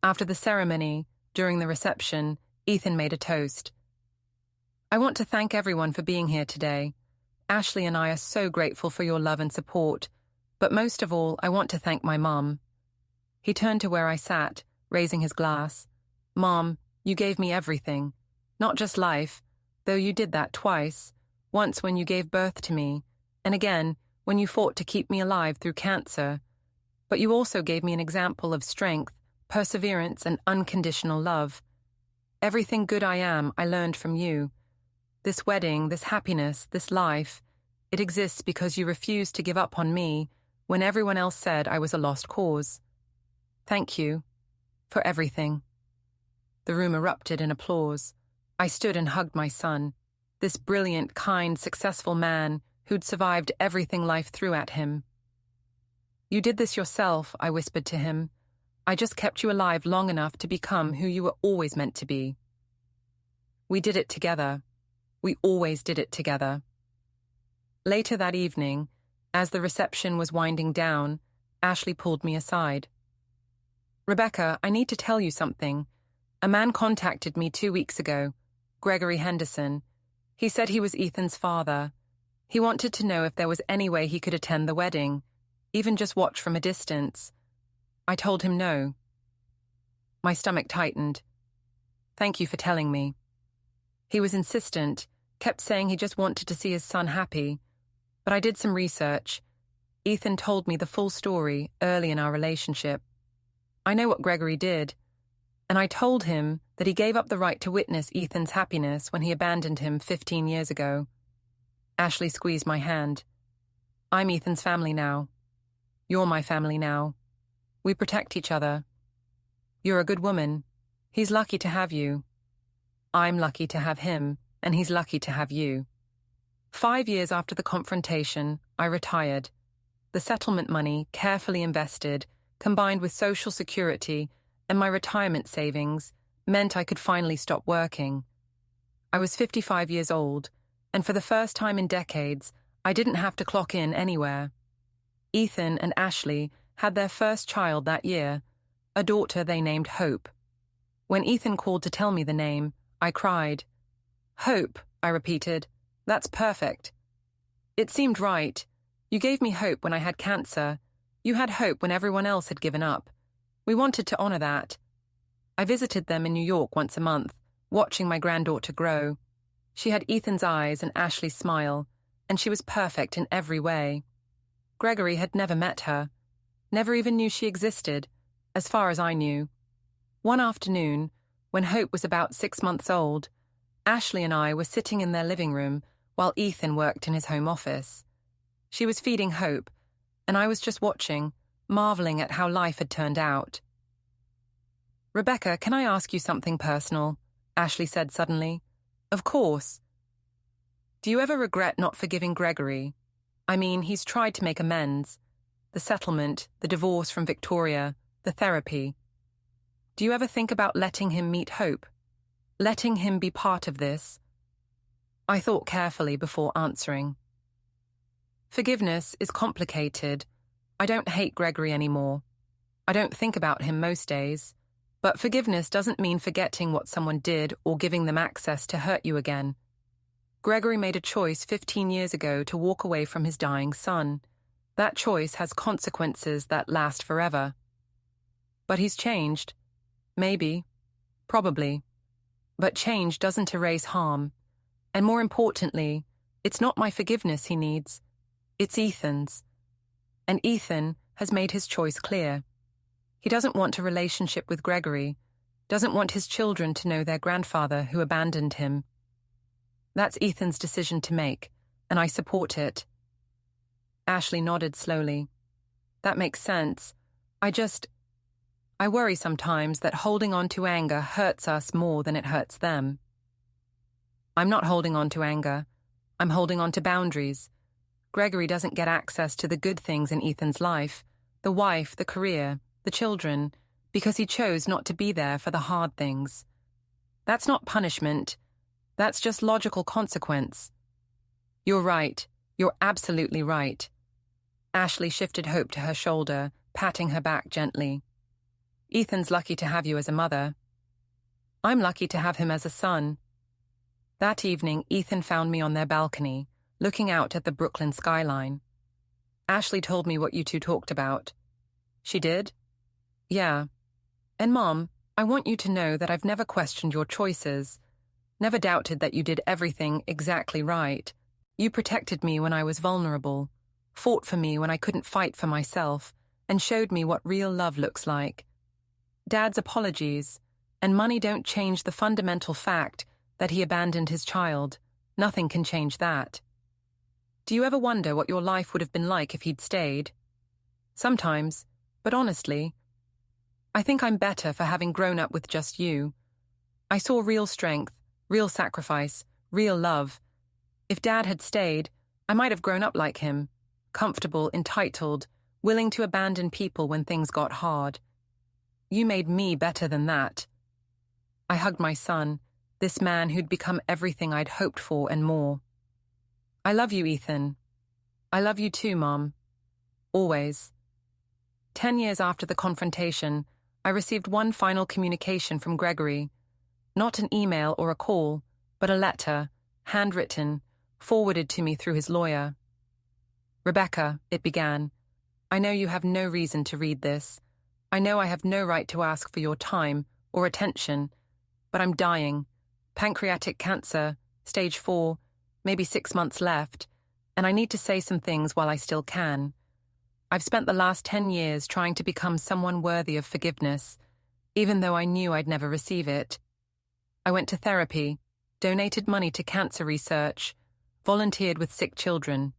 After the ceremony, during the reception, Ethan made a toast. I want to thank everyone for being here today. Ashley and I are so grateful for your love and support, but most of all, I want to thank my mom. He turned to where I sat, raising his glass. Mom, you gave me everything. Not just life, though you did that twice. Once when you gave birth to me, and again when you fought to keep me alive through cancer. But you also gave me an example of strength, perseverance, and unconditional love. Everything good I am, I learned from you. This wedding, this happiness, this life, it exists because you refused to give up on me when everyone else said I was a lost cause. Thank you for everything." The room erupted in applause. I stood and hugged my son, this brilliant, kind, successful man who'd survived everything life threw at him. "You did this yourself," I whispered to him. "I just kept you alive long enough to become who you were always meant to be." We did it together. We always did it together. Later that evening, as the reception was winding down, Ashley pulled me aside. "Rebecca, I need to tell you something. A man contacted me 2 weeks ago, Gregory Henderson. He said he was Ethan's father. He wanted to know if there was any way he could attend the wedding, even just watch from a distance. I told him no." My stomach tightened. "Thank you for telling me." He was insistent, kept saying he just wanted to see his son happy. But I did some research. Ethan told me the full story early in our relationship. I know what Gregory did, and I told him that he gave up the right to witness Ethan's happiness when he abandoned him 15 years ago. Ashley squeezed my hand. "I'm Ethan's family now. You're my family now. We protect each other. You're a good woman. He's lucky to have you. I'm lucky to have him, and he's lucky to have you." 5 years after the confrontation, I retired. The settlement money, carefully invested, combined with Social Security and my retirement savings, meant I could finally stop working. I was 55 years old, and for the first time in decades, I didn't have to clock in anywhere. Ethan and Ashley had their first child that year, a daughter they named Hope. When Ethan called to tell me the name, I cried. "Hope," I repeated. "That's perfect." It seemed right. You gave me hope when I had cancer. You had hope when everyone else had given up. We wanted to honor that. I visited them in New York once a month, watching my granddaughter grow. She had Ethan's eyes and Ashley's smile, and she was perfect in every way. Gregory had never met her, never even knew she existed, as far as I knew. One afternoon, when Hope was about 6 months old, Ashley and I were sitting in their living room while Ethan worked in his home office. She was feeding Hope, and I was just watching, marveling at how life had turned out. "Rebecca, can I ask you something personal?" Ashley said suddenly. "Of course." "Do you ever regret not forgiving Gregory? I mean, he's tried to make amends. The settlement, the divorce from Victoria, the therapy. Do you ever think about letting him meet Hope? Letting him be part of this?" I thought carefully before answering. Forgiveness is complicated. I don't hate Gregory anymore. I don't think about him most days. But forgiveness doesn't mean forgetting what someone did or giving them access to hurt you again. Gregory made a choice 15 years ago to walk away from his dying son. That choice has consequences that last forever. But he's changed. Maybe. Probably. But change doesn't erase harm. And more importantly, it's not my forgiveness he needs. It's Ethan's. And Ethan has made his choice clear. He doesn't want a relationship with Gregory, doesn't want his children to know their grandfather who abandoned him. That's Ethan's decision to make, and I support it. Ashley nodded slowly. That makes sense. I worry sometimes that holding on to anger hurts us more than it hurts them. I'm not holding on to anger. I'm holding on to boundaries. Gregory doesn't get access to the good things in Ethan's life, the wife, the career, the children, because he chose not to be there for the hard things. That's not punishment. That's just logical consequence. You're right. You're absolutely right. Ashley shifted Hope to her shoulder, patting her back gently. Ethan's lucky to have you as a mother. I'm lucky to have him as a son. That evening, Ethan found me on their balcony, looking out at the Brooklyn skyline. Ashley told me what you two talked about. She did? Yeah. And Mom, I want you to know that I've never questioned your choices, never doubted that you did everything exactly right. You protected me when I was vulnerable, fought for me when I couldn't fight for myself, and showed me what real love looks like. Dad's apologies and money don't change the fundamental fact that he abandoned his child. Nothing can change that. Do you ever wonder what your life would have been like if he'd stayed? Sometimes, but honestly, I think I'm better for having grown up with just you. I saw real strength, real sacrifice, real love. If Dad had stayed, I might have grown up like him, comfortable, entitled, willing to abandon people when things got hard. You made me better than that. I hugged my son, this man who'd become everything I'd hoped for and more. I love you, Ethan. I love you too, Mom. Always. 10 years after the confrontation, I received one final communication from Gregory. Not an email or a call, but a letter, handwritten, forwarded to me through his lawyer. Rebecca, it began, I know you have no reason to read this. I know I have no right to ask for your time or attention, but I'm dying. Pancreatic cancer, stage 4, maybe 6 months left, and I need to say some things while I still can. I've spent the last 10 years trying to become someone worthy of forgiveness, even though I knew I'd never receive it. I went to therapy, donated money to cancer research, volunteered with sick children.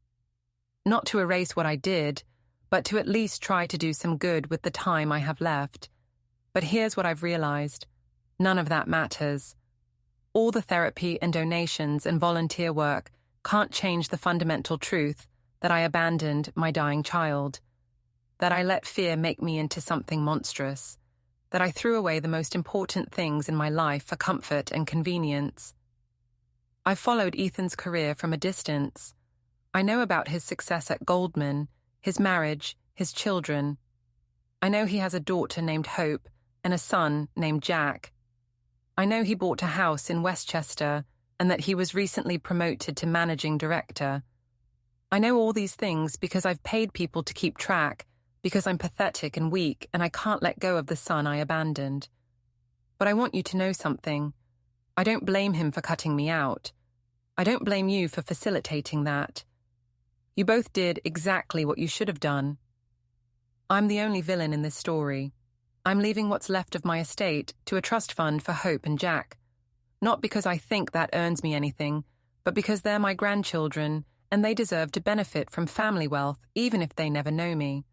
Not to erase what I did, but to at least try to do some good with the time I have left. But here's what I've realized. None of that matters. All the therapy and donations and volunteer work can't change the fundamental truth that I abandoned my dying child, that I let fear make me into something monstrous, that I threw away the most important things in my life for comfort and convenience. I've followed Ethan's career from a distance. I know about his success at Goldman, his marriage, his children. I know he has a daughter named Hope and a son named Jack. I know he bought a house in Westchester and that he was recently promoted to managing director. I know all these things because I've paid people to keep track, because I'm pathetic and weak and I can't let go of the son I abandoned. But I want you to know something. I don't blame him for cutting me out. I don't blame you for facilitating that. You both did exactly what you should have done. I'm the only villain in this story. I'm leaving what's left of my estate to a trust fund for Hope and Jack. Not because I think that earns me anything, but because they're my grandchildren and they deserve to benefit from family wealth even if they never know me.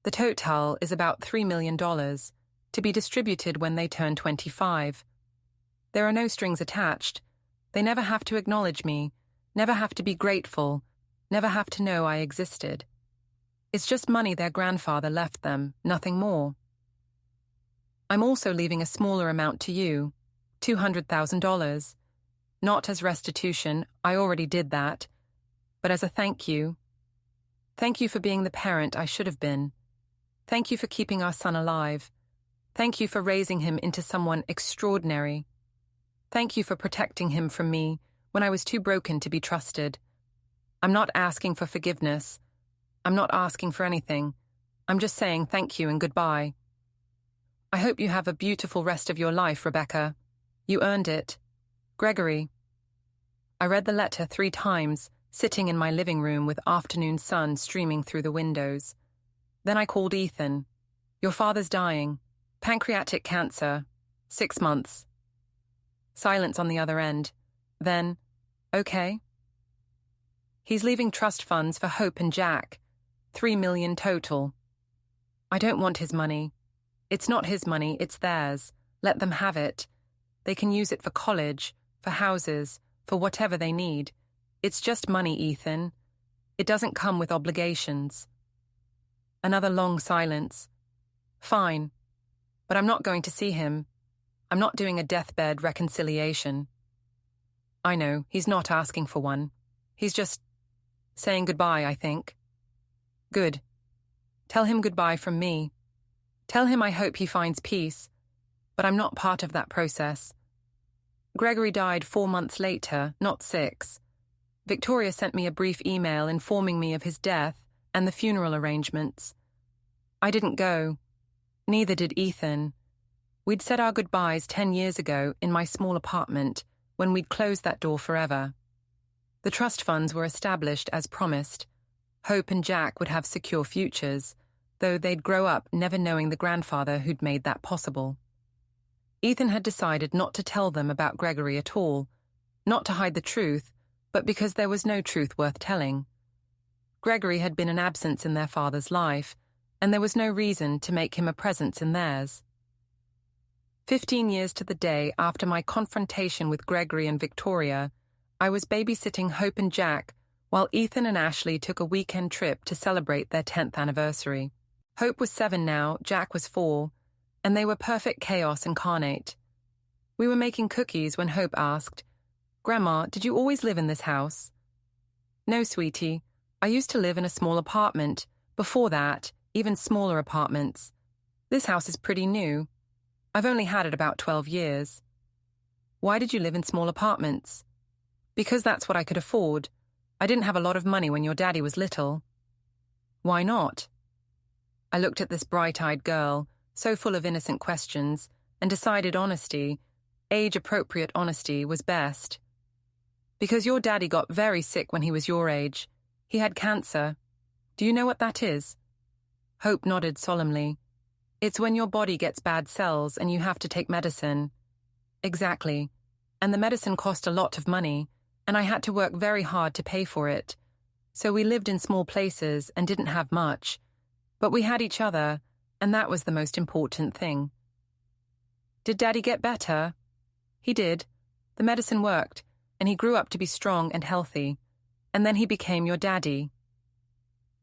The total is about $3 million, to be distributed when they turn 25. There are no strings attached. They never have to acknowledge me, never have to be grateful, never have to know I existed. It's just money their grandfather left them, nothing more. I'm also leaving a smaller amount to you, $200,000. Not as restitution, I already did that, but as a thank you. Thank you for being the parent I should have been. Thank you for keeping our son alive. Thank you for raising him into someone extraordinary. Thank you for protecting him from me when I was too broken to be trusted. I'm not asking for forgiveness. I'm not asking for anything. I'm just saying thank you and goodbye. I hope you have a beautiful rest of your life, Rebecca. You earned it. Gregory. I read the letter 3 times, sitting in my living room with afternoon sun streaming through the windows. Then I called Ethan. Your father's dying. Pancreatic cancer. 6 months. Silence on the other end. Then, okay. He's leaving trust funds for Hope and Jack. $3 million total. I don't want his money. It's not his money, it's theirs. Let them have it. They can use it for college, for houses, for whatever they need. It's just money, Ethan. It doesn't come with obligations. Another long silence. Fine. But I'm not going to see him. I'm not doing a deathbed reconciliation. I know, he's not asking for one. He's just saying goodbye, I think. Good. Tell him goodbye from me. Tell him I hope he finds peace, but I'm not part of that process. Gregory died 4 months later, not 6. Victoria sent me a brief email informing me of his death and the funeral arrangements. I didn't go. Neither did Ethan. We'd said our goodbyes 10 years ago in my small apartment when we'd closed that door forever. The trust funds were established as promised. Hope and Jack would have secure futures. though they'd grow up never knowing the grandfather who'd made that possible. Ethan had decided not to tell them about Gregory at all, not to hide the truth, but because there was no truth worth telling. Gregory had been an absence in their father's life, and there was no reason to make him a presence in theirs. 15 years to the day after my confrontation with Gregory and Victoria, I was babysitting Hope and Jack while Ethan and Ashley took a weekend trip to celebrate their 10th anniversary. Hope was 7 now, Jack was 4, and they were perfect chaos incarnate. We were making cookies when Hope asked, "Grandma, did you always live in this house?" "No, sweetie. I used to live in a small apartment. Before that, even smaller apartments. This house is pretty new. I've only had it about 12 years. "Why did you live in small apartments?" "Because that's what I could afford. I didn't have a lot of money when your daddy was little." "Why not?" I looked at this bright-eyed girl, so full of innocent questions, and decided honesty, age-appropriate honesty, was best. "Because your daddy got very sick when he was your age. He had cancer. Do you know what that is?" Hope nodded solemnly. "It's when your body gets bad cells and you have to take medicine." "Exactly. And the medicine cost a lot of money, and I had to work very hard to pay for it. So we lived in small places and didn't have much. But we had each other, and that was the most important thing." "Did Daddy get better?" "He did. The medicine worked, and he grew up to be strong and healthy. And then he became your daddy."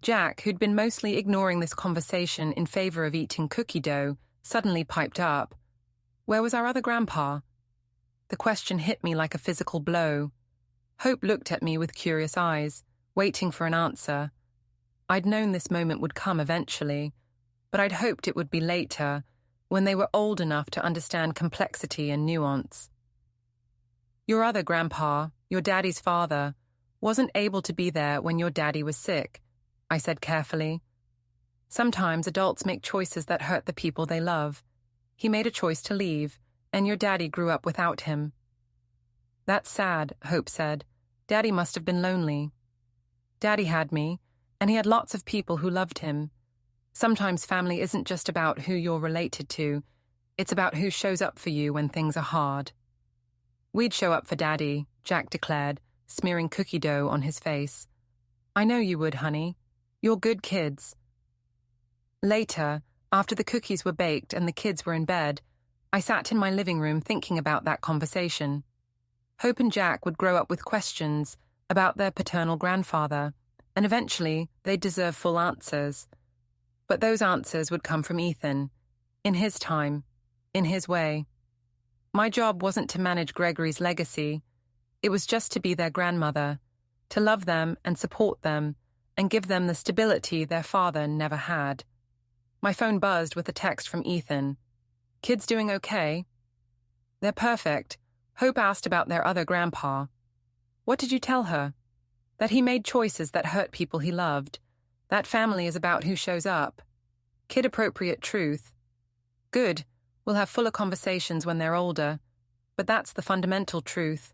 Jack, who'd been mostly ignoring this conversation in favor of eating cookie dough, suddenly piped up. "Where was our other grandpa?" The question hit me like a physical blow. Hope looked at me with curious eyes, waiting for an answer. I'd known this moment would come eventually, but I'd hoped it would be later, when they were old enough to understand complexity and nuance. "Your other grandpa, your daddy's father, wasn't able to be there when your daddy was sick," I said carefully. "Sometimes adults make choices that hurt the people they love. He made a choice to leave, and your daddy grew up without him." "That's sad," Hope said. "Daddy must have been lonely." "Daddy had me, and he had lots of people who loved him. Sometimes family isn't just about who you're related to, it's about who shows up for you when things are hard." "We'd show up for Daddy," Jack declared, smearing cookie dough on his face. "I know you would, honey. You're good kids." Later, after the cookies were baked and the kids were in bed, I sat in my living room thinking about that conversation. Hope and Jack would grow up with questions about their paternal grandfather, and eventually they'd deserve full answers. But those answers would come from Ethan, in his time, in his way. My job wasn't to manage Gregory's legacy. It was just to be their grandmother, to love them and support them, and give them the stability their father never had. My phone buzzed with a text from Ethan. "Kids doing okay?" "They're perfect." Hope asked about their other grandpa. "What did you tell her?" "That he made choices that hurt people he loved. That family is about who shows up. Kid-appropriate truth." "Good. We'll have fuller conversations when they're older. But that's the fundamental truth."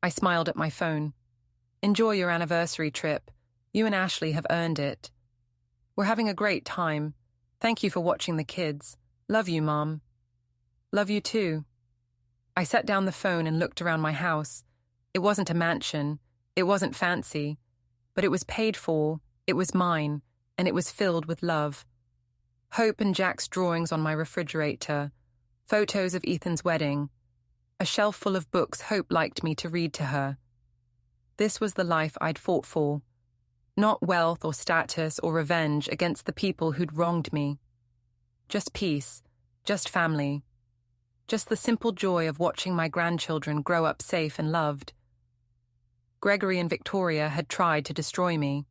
I smiled at my phone. "Enjoy your anniversary trip. You and Ashley have earned it." "We're having a great time. Thank you for watching the kids. Love you, Mom." "Love you too." I set down the phone and looked around my house. It wasn't a mansion. It wasn't fancy. But it was paid for, it was mine, and it was filled with love. Hope and Jack's drawings on my refrigerator, photos of Ethan's wedding, a shelf full of books Hope liked me to read to her. This was the life I'd fought for. Not wealth or status or revenge against the people who'd wronged me. Just peace, just family. Just the simple joy of watching my grandchildren grow up safe and loved. Gregory and Victoria had tried to destroy me.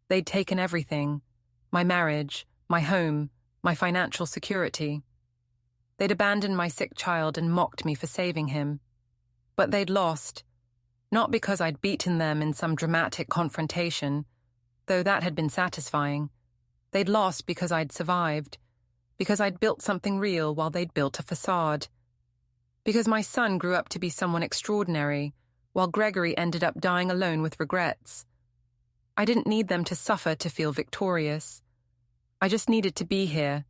They'd taken everything, my marriage, my home, my financial security. They'd abandoned my sick child and mocked me for saving him. But they'd lost, not because I'd beaten them in some dramatic confrontation, though that had been satisfying. They'd lost because I'd survived, because I'd built something real while they'd built a facade. Because my son grew up to be someone extraordinary, while Gregory ended up dying alone with regrets. I didn't need them to suffer to feel victorious. I just needed to be here,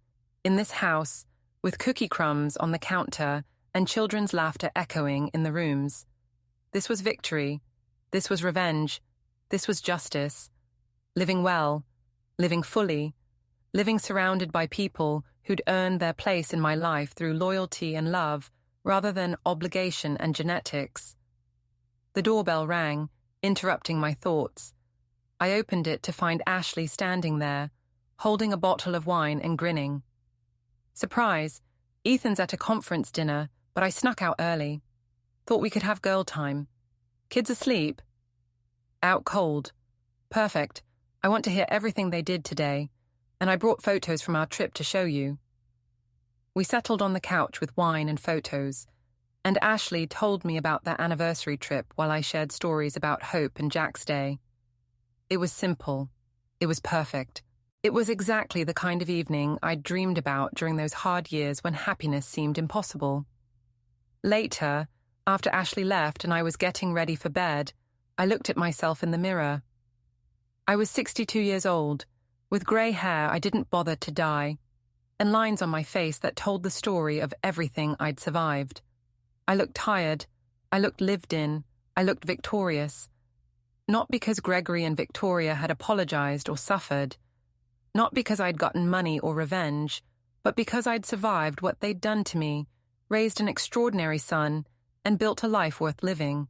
in this house, with cookie crumbs on the counter and children's laughter echoing in the rooms. This was victory. This was revenge. This was justice. Living well, living fully, living surrounded by people who'd earned their place in my life through loyalty and love rather than obligation and genetics. The doorbell rang, interrupting my thoughts. I opened it to find Ashley standing there, holding a bottle of wine and grinning. Surprise, Ethan's at a conference dinner, but I snuck out early. Thought we could have girl time. Kids asleep? Out cold. Perfect. I want to hear everything they did today, and I brought photos from our trip to show you. We settled on the couch with wine and photos, and Ashley told me about their anniversary trip while I shared stories about Hope and Jack's day. It was simple. It was perfect. It was exactly the kind of evening I'd dreamed about during those hard years when happiness seemed impossible. Later, after Ashley left and I was getting ready for bed, I looked at myself in the mirror. I was 62 years old, with grey hair I didn't bother to dye, and lines on my face that told the story of everything I'd survived. I looked tired, I looked lived in, I looked victorious. Not because Gregory and Victoria had apologized or suffered, not because I'd gotten money or revenge, but because I'd survived what they'd done to me, raised an extraordinary son, and built a life worth living.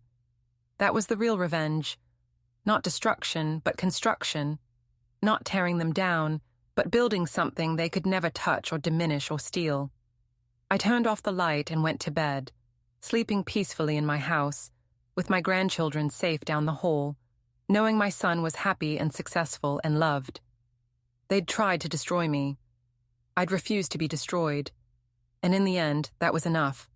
That was the real revenge. Not destruction, but construction. Not tearing them down, but building something they could never touch or diminish or steal. I turned off the light and went to bed, sleeping peacefully in my house, with my grandchildren safe down the hall, knowing my son was happy and successful and loved. They'd tried to destroy me. I'd refused to be destroyed. And in the end, that was enough.